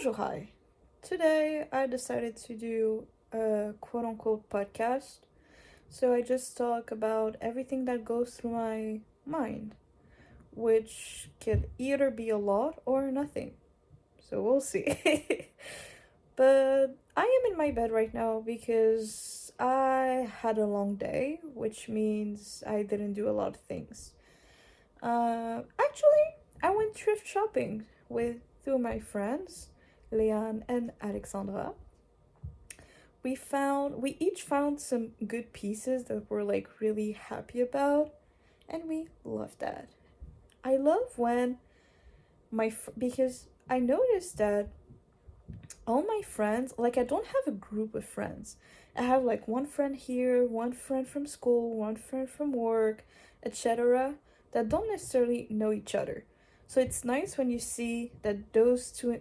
Bonjour, hi. Today I decided to do a quote unquote podcast. So I just talk about everything that goes through my mind, which could either be a lot or nothing. So we'll see. But I am in my bed right now because I had a long day, which means I didn't do a lot of things. Actually, I went thrift shopping with two of my friends, Leanne and Alexandra. We each found some good pieces that we're like really happy about, and we love that. I love when because I noticed that all my friends, like, I don't have a group of friends. I have like one friend here, one friend from school, one friend from work, etc., that don't necessarily know each other. So it's nice when you see that those two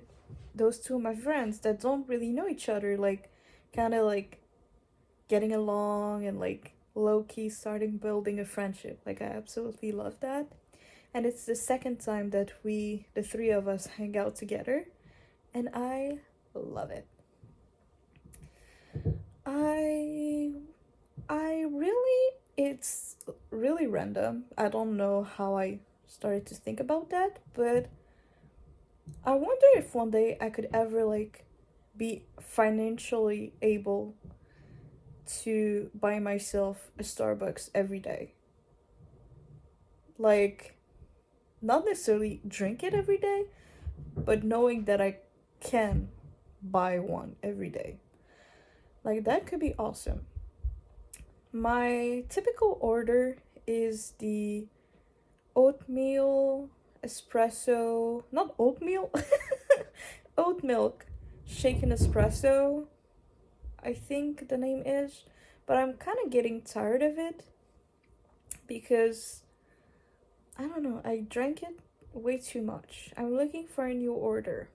of my friends that don't really know each other, like, kind of like getting along and like low key starting building a friendship. Like, I absolutely love that. And it's the second time that the three of us, hang out together, and I love it. I I really it's really random. I don't know how I started to think about that, but I wonder if one day I could ever like be financially able to buy myself a Starbucks every day. Like, not necessarily drink it every day, but knowing that I can buy one every day. Like, that could be awesome. My typical order is the oatmeal espresso, not oatmeal, oat milk shaken espresso, I think the name is. But I'm kind of getting tired of it because I don't know, I drank it way too much. I'm looking for a new order.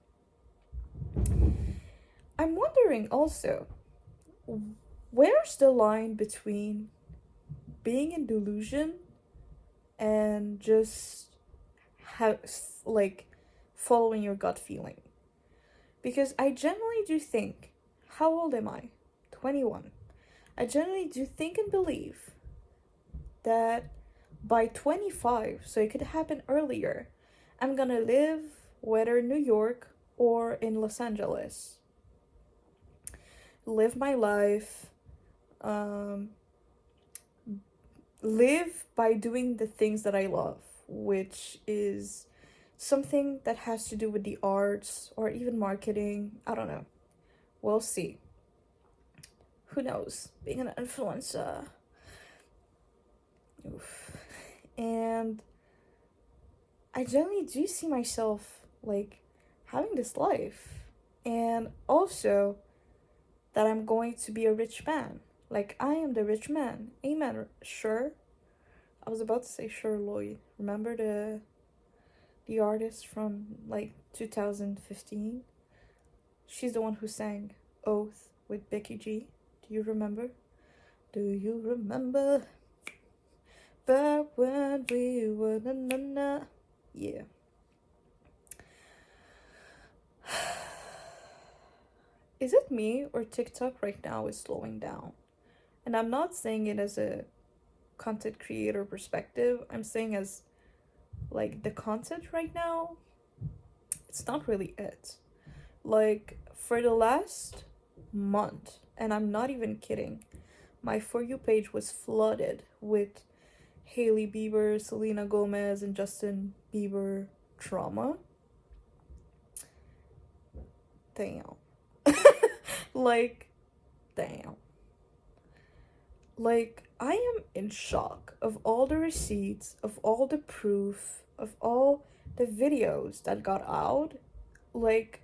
I'm wondering also, where's the line between being in delusion and just have like following your gut feeling? Because I generally do think, how old am I? 21. I generally do think and believe that by 25, so it could happen earlier, I'm gonna live whether New York or in Los Angeles. Live my life, um, live by doing the things that I love, which is something that has to do with the arts or even marketing. I don't know. We'll see. Who knows? Being an influencer. Oof. And I generally do see myself like having this life. And also that I'm going to be a rich man. Like, I am the rich man. Amen. Sure. I was about to say Sure Lloyd. Remember the artist from like 2015? She's the one who sang Oath with Becky G. Do you remember? Do you remember? Back when we were na na na. Yeah. Is it me or TikTok right now is slowing down? And I'm not saying it as a content creator perspective. I'm saying as like the content right now, it's not really it. Like, for the last month, and I'm not even kidding, my For You page was flooded with Hailey Bieber, Selena Gomez, and Justin Bieber trauma. Damn. Like, damn. Like, I am in shock of all the receipts, of all the proof, of all the videos that got out. Like,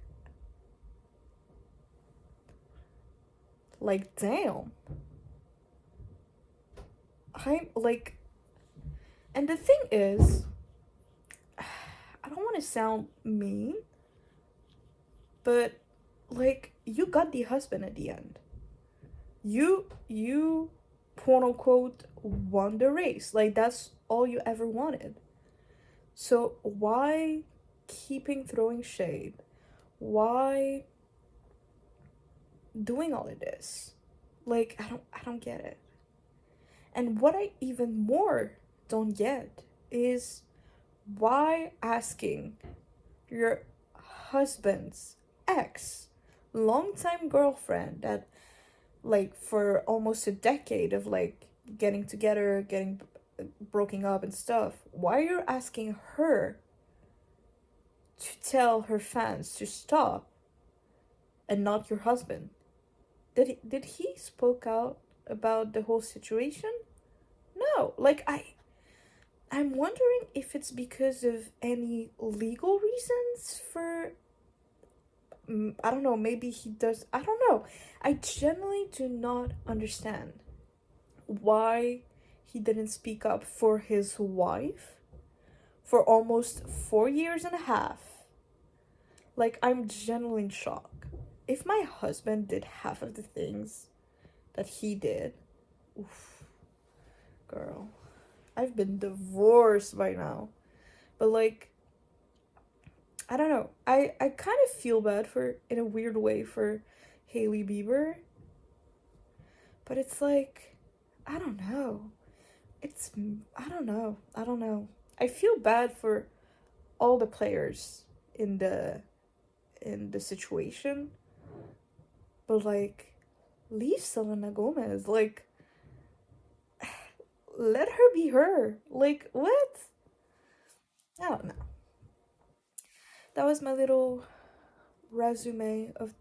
damn. I'm like, and the thing is, I don't want to sound mean, but like, you got the husband at the end. You quote unquote won the race. Like, that's all you ever wanted. So why keeping throwing shade? why doing all of this? Like, I don't get it. And what I even more don't get is why asking your husband's ex, longtime girlfriend that, like, for almost a decade of like getting together, getting broken up and stuff, why you're asking her to tell her fans to stop and not your husband? Did he spoke out about the whole situation? No. Like, I'm wondering if it's because of any legal reasons for, I don't know, maybe he does, I don't know. I genuinely do not understand why he didn't speak up for his wife for almost 4 years and a half. Like, I'm genuinely in shock. If my husband did half of the things that he did, oof, girl, I've been divorced by now. But like, I don't know. I kind of feel bad for, in a weird way, for Hailey Bieber. But it's like, I don't know. It's, I don't know. I don't know. I feel bad for all the players in the situation. But like, leave Selena Gomez. Like, let her be her. Like, what? I don't know. That was my little resume of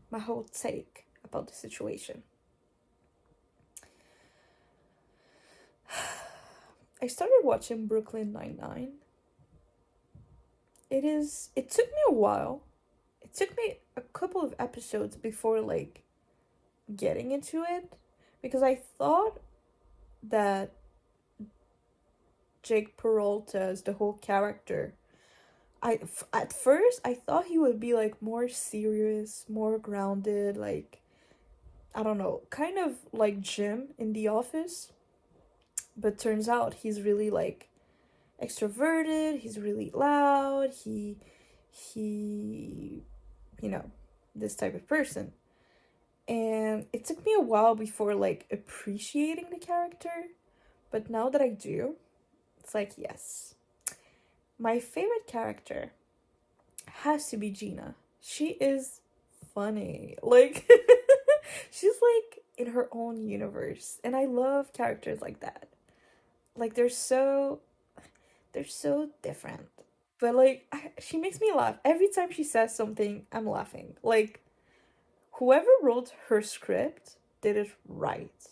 my whole take about the situation. I started watching Brooklyn Nine-Nine. It took me a while. It took me a couple of episodes before like getting into it, because I thought that Jake Peralta's the whole character, at first I thought he would be like more serious, more grounded, like, I don't know, kind of like Jim in The Office. But turns out he's really like extroverted, he's really loud, he you know, this type of person. And it took me a while before like appreciating the character, but now that I do, it's like, yes. My favorite character has to be Gina. She is funny. Like, she's like in her own universe, and I love characters like that. Like, they're so different. But like, she makes me laugh. Every time she says something, I'm laughing. Like, whoever wrote her script did it right.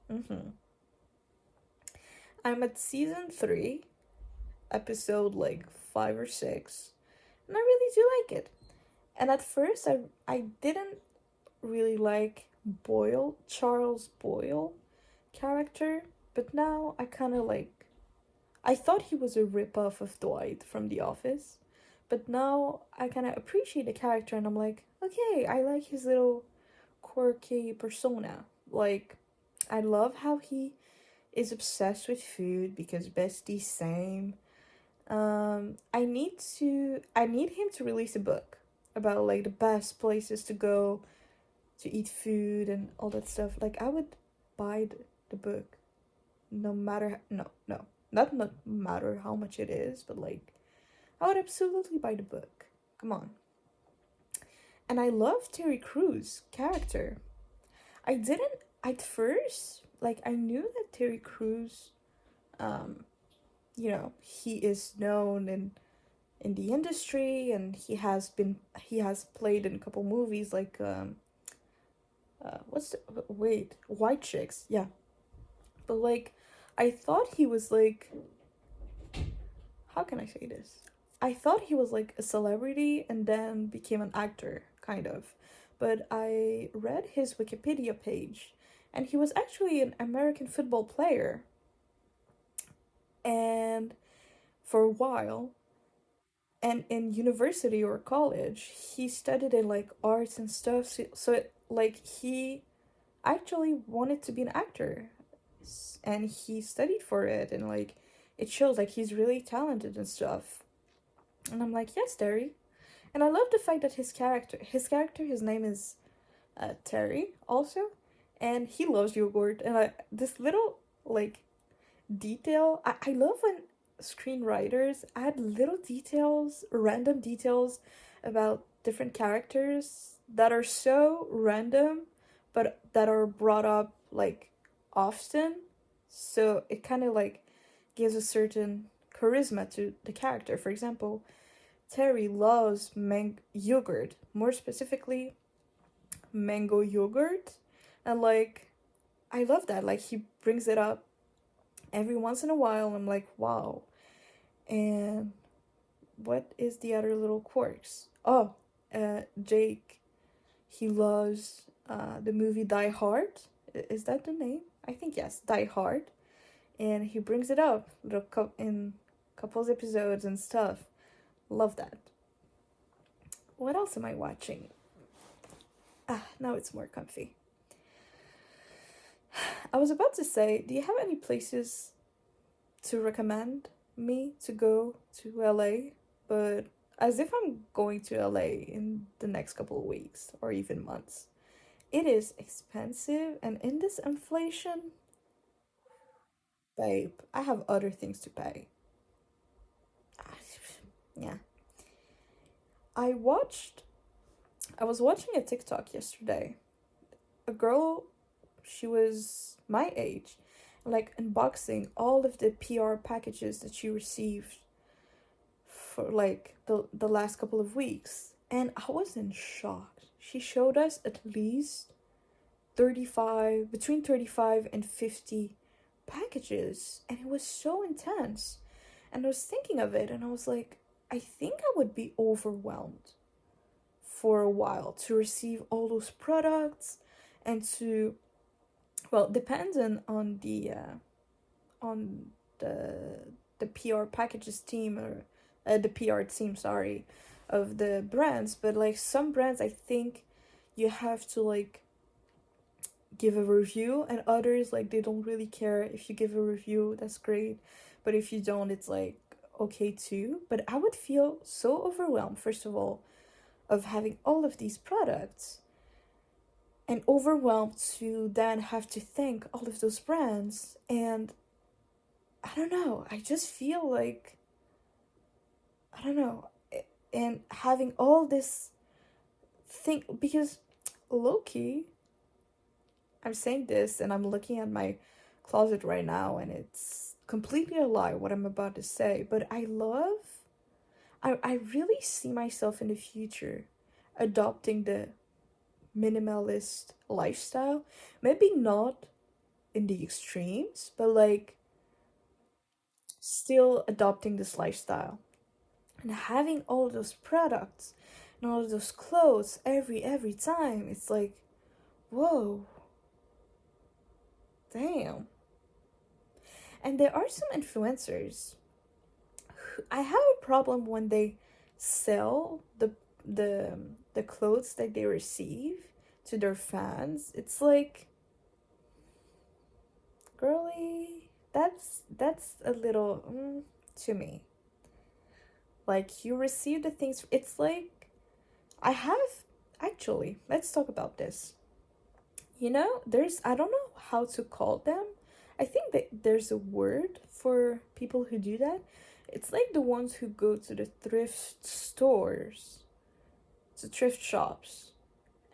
Mm-hmm. I'm at season 3, episode like 5 or 6, and I really do like it. And at first, I didn't really like Charles Boyle character, but now I kind of like. I thought he was a ripoff of Dwight from The Office, but now I kind of appreciate the character, and I'm like, okay, I like his little quirky persona. Like, I love how he is obsessed with food because bestie same. I need him to release a book about like the best places to go to eat food and all that stuff. Like, I would buy the book, no matter, no, not matter how much it is, but like, I would absolutely buy the book. Come on. And I love Terry Crews' character. I didn't at first, like, I knew that Terry Crews, um, he is known in the industry, and he has played in a couple movies like what's the, wait, White Chicks, yeah. But like, I thought he was like, how can I say this? I thought he was like a celebrity and then became an actor, kind of. But I read his Wikipedia page, and he was actually an American football player. And for a while, and in university or college, he studied in like arts and stuff. Like, he actually wanted to be an actor, and he studied for it, and like, it shows like he's really talented and stuff. And I'm like, yes, Derry. And I love the fact that his name is Terry also, and he loves yogurt. And this little like detail, I love when screenwriters add little details, random details about different characters that are so random, but that are brought up like often. So it kind of like gives a certain charisma to the character. For example, Terry loves yogurt, more specifically mango yogurt, and like I love that. Like he brings it up every once in a while. I'm like, wow. And what is the other little quirks? Oh, Jake, he loves the movie Die Hard. Is that the name? I think yes, Die Hard. And he brings it up in couples episodes and stuff. Love that. What else am I watching? Ah, now it's more comfy. I was about to say, do you have any places to recommend me to go to LA? But as if I'm going to LA in the next couple of weeks or even months. It is expensive, and in this inflation, babe, I have other things to pay. Yeah. I watched, I was watching a TikTok yesterday. A girl, she was my age, like unboxing all of the PR packages that she received for like the last couple of weeks. And I was in shock. She showed us at least 35, between 35 and 50 packages, and it was so intense. And I was thinking of it, and I was like, I think I would be overwhelmed for a while to receive all those products and to, well, depending on the the PR packages team, or the PR team, sorry, of the brands. But like some brands, I think you have to like give a review, and others like they don't really care if you give a review. That's great, but if you don't, it's like okay too. But I would feel so overwhelmed, first of all, of having all of these products, and overwhelmed to then have to thank all of those brands. And I don't know, I just feel like, I don't know, and having all this thing, because low-key, I'm saying this and I'm looking at my closet right now, and it's completely a lie what I'm about to say, but I really see myself in the future adopting the minimalist lifestyle. Maybe not in the extremes, but like still adopting this lifestyle. And having all those products and all those clothes every time, it's like, whoa, damn. And there are some influencers who, I have a problem when they sell the the clothes that they receive to their fans. It's like, girly, that's a little to me. Like you receive the things. It's like I have actually. Let's talk about this. You know, there's, I don't know how to call them. I think that there's a word for people who do that. It's like the ones who go to the thrift stores, to thrift shops,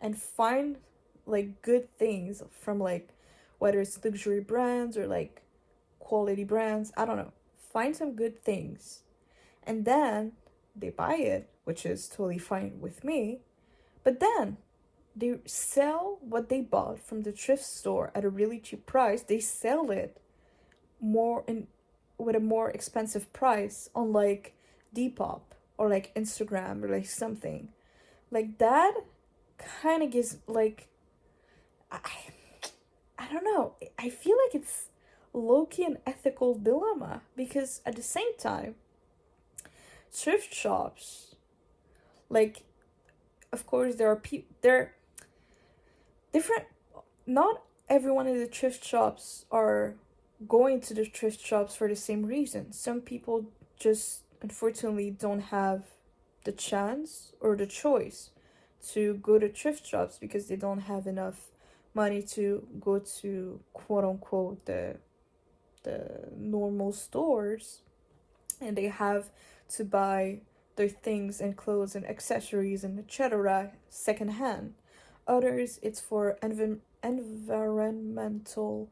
and find like good things from like whether it's luxury brands or like quality brands. I don't know. Find some good things. And then they buy it, which is totally fine with me. But then they sell what they bought from the thrift store at a really cheap price. They sell it more in with a more expensive price on like Depop or like Instagram or like something. Like that kind of gives like I I don't know. I feel like it's low-key an ethical dilemma, because at the same time, thrift shops, like, of course there are people there, different, not everyone in the thrift shops are going to the thrift shops for the same reason. Some people just unfortunately don't have the chance or the choice to go to thrift shops because they don't have enough money to go to quote unquote the normal stores, and they have to buy their things and clothes and accessories and etc. secondhand. Others, it's for environmental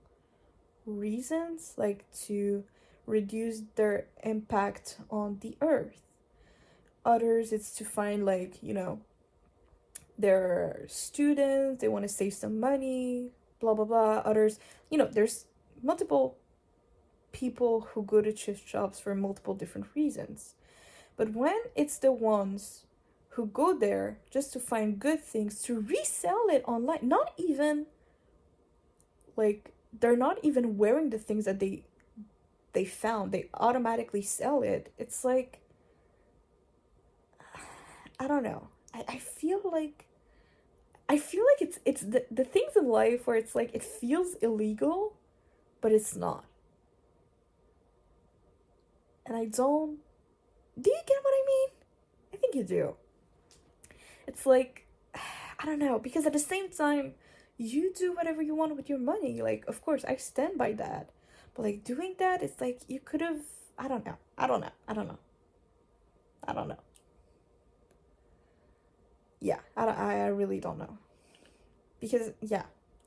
reasons, like to reduce their impact on the earth. Others, it's to find, like, their students, they want to save some money, blah blah blah. Others, there's multiple people who go to thrift shops for multiple different reasons. But when it's the ones who go there just to find good things to resell it online, not even like they're not even wearing the things that they found, they automatically sell it. It's like, I don't know. I feel like it's the things in life where it's like it feels illegal, but it's not. And I don't. Do you get what I mean? I think you do. It's like, I don't know, because at the same time, you do whatever you want with your money. Like, of course, I stand by that. But like doing that, it's like you could have. I don't know. I don't know. I don't know. I don't know. Yeah, I really don't know. Because, yeah,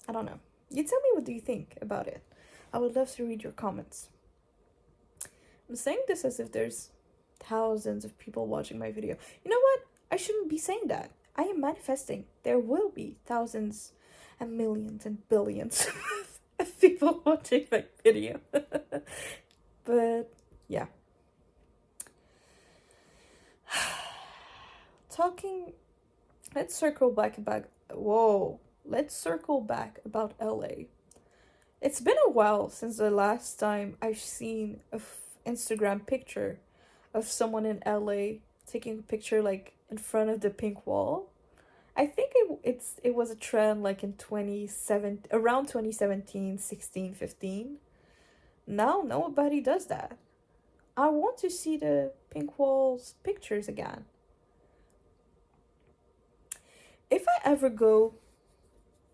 I don't know. You tell me, what do you think about it? I would love to read your comments. I'm saying this as if there's thousands of people watching my video. You know what? I shouldn't be saying that. I am manifesting. There will be thousands and millions and billions of people watching my video. But, yeah. Let's circle back. Whoa. Let's circle back about LA. It's been a while since the last time I've seen an Instagram picture of someone in LA taking a picture like in front of the pink wall. I think it was a trend like in 27 around 2017, 16, 15. Now nobody does that. I want to see the pink walls pictures again. If I ever go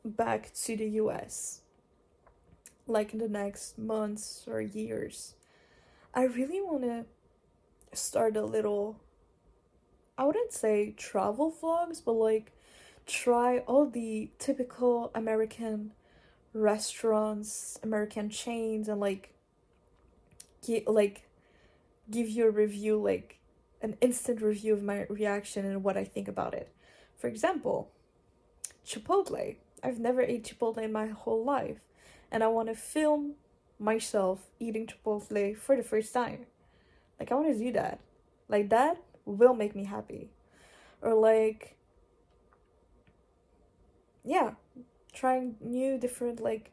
back to the US, like in the next months or years, I really want to start a little, I wouldn't say travel vlogs, but like try all the typical American restaurants, American chains, and like give you a review, like an instant review of my reaction and what I think about it. For example, Chipotle. I've never ate Chipotle in my whole life, and I want to film myself eating Chipotle for the first time. Like, I want to do that. Like, that will make me happy. Or like, yeah, trying new different, like,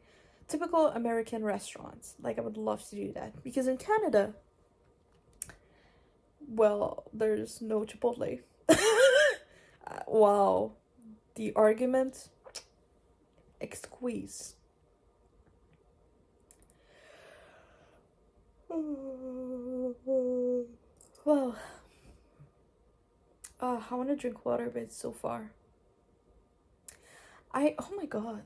typical American restaurants. Like, I would love to do that. Because in Canada, well, there's no Chipotle. Wow. The argument, exquise. Well, I want to drink water, but it's so far. Oh my god,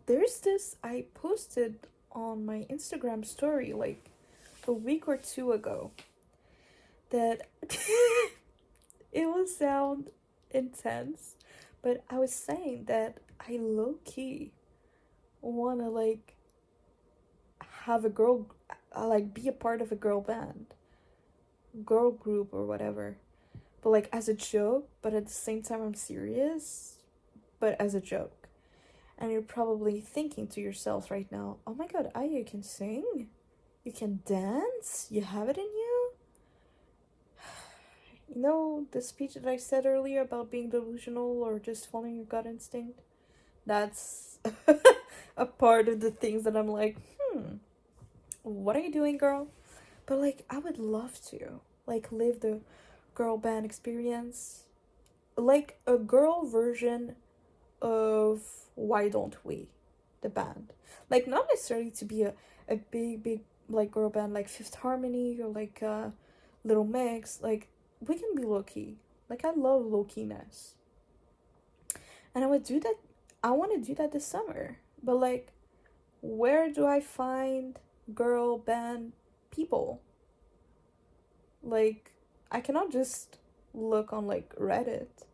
there's this I posted on my Instagram story like a week or two ago that it will sound intense, but I was saying that I low key wanna like have a girl, like be a part of a girl band, girl group or whatever, but like as a joke, but at the same time I'm serious, but as a joke. And you're probably thinking to yourself right now, oh my god, Aya, you can sing, you can dance, you have it in you. You know the speech that I said earlier about being delusional or just following your gut instinct? That's a part of the things that I'm like, what are you doing, girl? But like, I would love to like live the girl band experience, like a girl version of Why Don't We, the band. Like, not necessarily to be a big like girl band like Fifth Harmony or like Little Mix. Like, we can be low key. Like, I love low-keyness. And I would do that. I want to do that this summer. But, like, where do I find girl band people? Like, I cannot just look on, like, Reddit.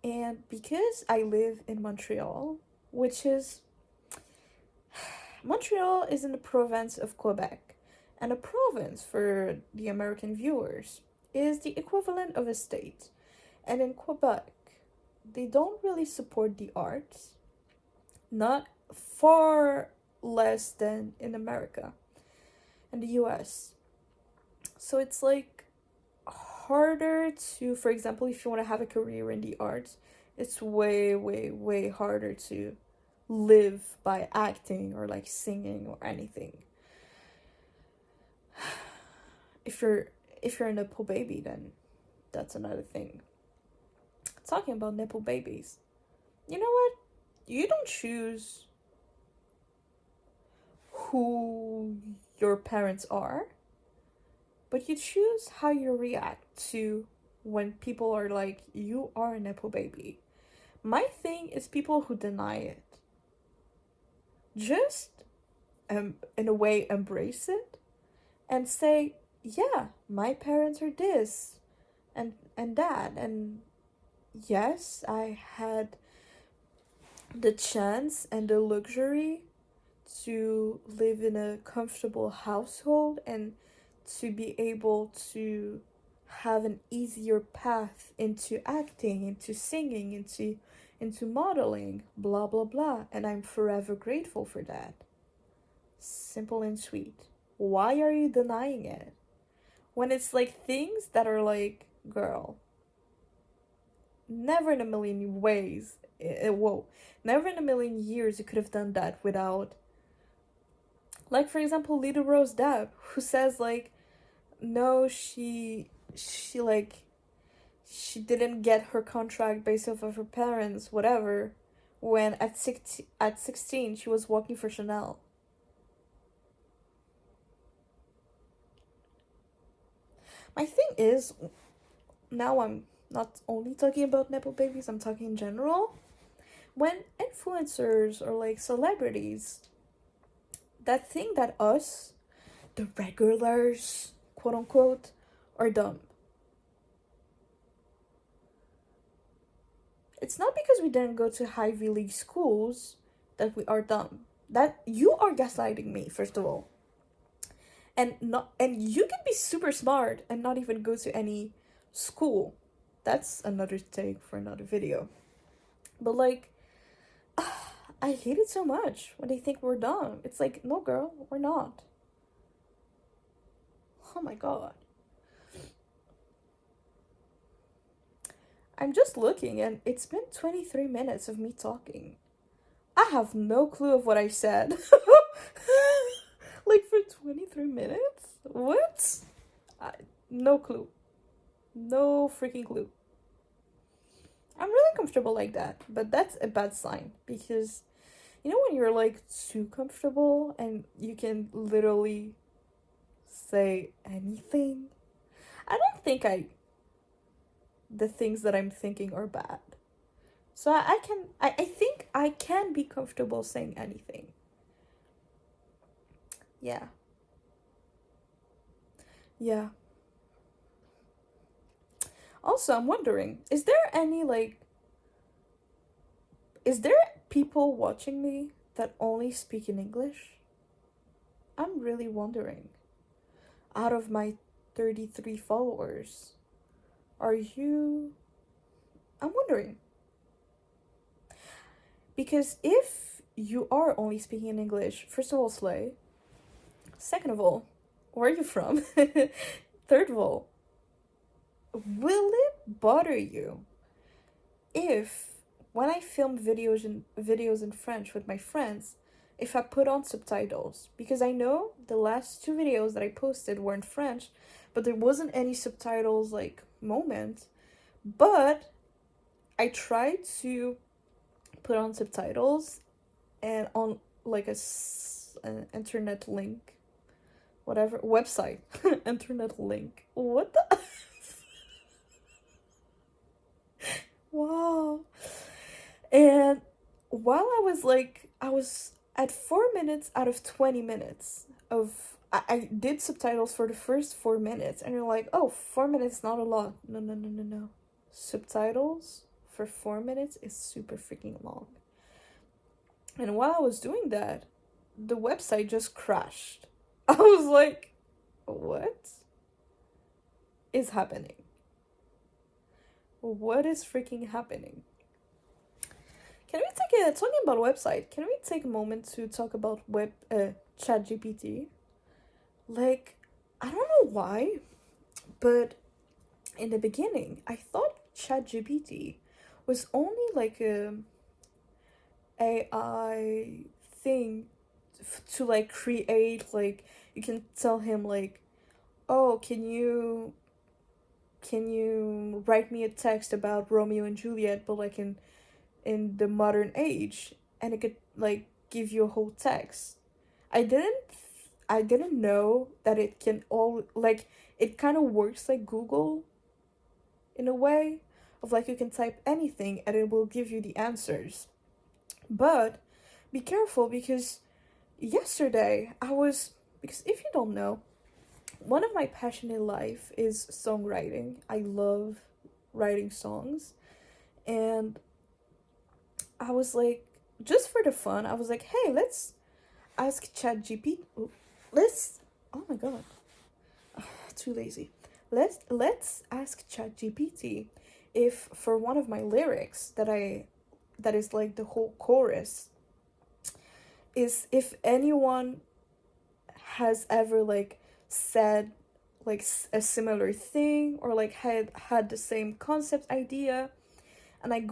And because I live in Montreal, which is Montreal is in the province of Quebec, and a province, for the American viewers, is the equivalent of a state. And in Quebec, they don't really support the arts, not far less than in America and the US. So it's like harder to, for example, if you want to have a career in the arts, it's way, way, way harder to live by acting or like singing or anything. If you're a Nepo baby, then that's another thing. Talking about Nepo babies, you know what? You don't choose who your parents are, but you choose how you react to when people are like, you are a Nepo baby. My thing is people who deny it. Just, in a way, embrace it and say, yeah, my parents are this and that. And yes, I had the chance and the luxury to live in a comfortable household and to be able to have an easier path into acting, into singing, into modeling, blah blah blah, and I'm forever grateful for that. Simple and sweet. Why are you denying it? When it's like things that are like, girl, never in a million ways, whoa, never in a million years you could have done that without, like, for example, Little Rose Depp, who says like, no, she like, she didn't get her contract based off of her parents, whatever, when at 16 she was working for Chanel. My thing is, now I'm not only talking about Nepo babies, I'm talking in general. When influencers or like celebrities that think that us, the regulars, quote unquote, are dumb. It's not because we didn't go to Ivy League schools that we are dumb. That you are gaslighting me, first of all. And you can be super smart and not even go to any school. That's another take for another video. But like, I hate it so much when they think we're dumb. It's like, no girl, we're not. Oh my god. I'm just looking and it's been 23 minutes of me talking. I have no clue of what I said. Like, for 23 minutes? What? No clue. No freaking clue. I'm really comfortable like that, but that's a bad sign because you know when you're like too comfortable and you can literally say anything? I don't think the things that I'm thinking are bad. So I think I can be comfortable saying anything. Yeah. Yeah. Also, I'm wondering, is there people watching me that only speak in English? I'm really wondering. Out of my 33 followers, are you I'm wondering. Because if you are only speaking in English, first of all, slay. Second of all, where are you from? Third of all, will it bother you if when I film videos in French with my friends, if I put on subtitles? Because I know the last two videos that I posted were in French, but there wasn't any subtitles like moment. But I tried to put on subtitles and on like an internet link, whatever website, internet link. What the? while I was at 4 minutes out of 20 minutes of I did subtitles for the first 4 minutes, and you're like, oh, 4 minutes not a lot. No, no, no, no, no. Subtitles for 4 minutes is super freaking long. And while I was doing that, the website just crashed. I was like, what is happening? What is freaking happening? Can we take a talking about website? Can we take a moment to talk about ChatGPT? Like, I don't know why, but in the beginning, I thought ChatGPT was only like a AI thing to like create, like you can tell him like, oh, can you write me a text about Romeo and Juliet, but like in the modern age, and it could like give you a whole text. I didn't know that it can all like it kind of works like Google in a way of like you can type anything and it will give you the answers. But be careful because yesterday because if you don't know, one of my passion in life is songwriting. I love writing songs, and I was like, just for the fun, I was like, hey, let's ask ChatGPT. Let's. Oh my god, too lazy. Let's ask ChatGPT if for one of my lyrics that is like the whole chorus is if anyone has ever like said like a similar thing or like had the same concept idea, and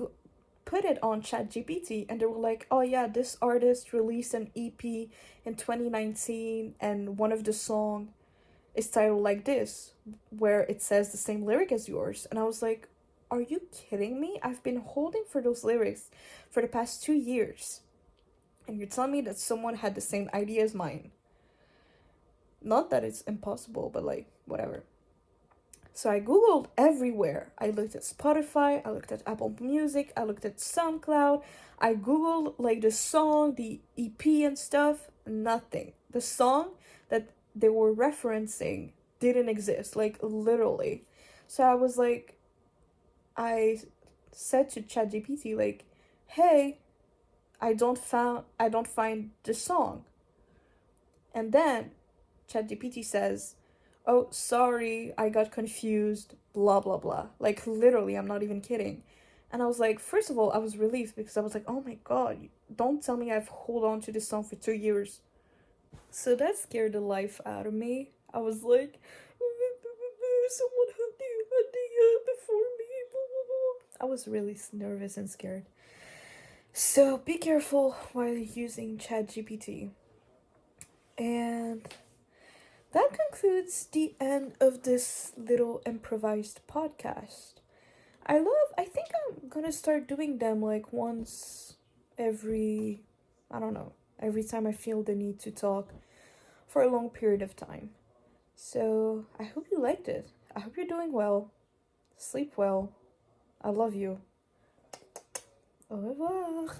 put it on ChatGPT, and they were like, oh yeah, this artist released an EP in 2019, and one of the song is titled like this, where it says the same lyric as yours. And I was like, are you kidding me? I've been holding for those lyrics for the past 2 years, and you're telling me that someone had the same idea as mine. Not that it's impossible, but like, whatever. So I googled everywhere. I looked at Spotify, I looked at Apple Music, I looked at SoundCloud. I googled like the song, the EP and stuff. Nothing. The song that they were referencing didn't exist, like literally. So I was like, I said to ChatGPT like, hey, I don't find the song. And then ChatGPT says, oh, sorry, I got confused, blah, blah, blah. Like, literally, I'm not even kidding. And I was like, first of all, I was relieved because I was like, oh my god, don't tell me I've hold on to this song for 2 years. So that scared the life out of me. I was like, someone had the idea before me, blah, blah, blah. I was really nervous and scared. So be careful while using ChatGPT. And that concludes the end of this little improvised podcast. I think I'm gonna start doing them like once every, I don't know, every time I feel the need to talk for a long period of time. So I hope you liked it. I hope you're doing well. Sleep well. I love you. Au revoir.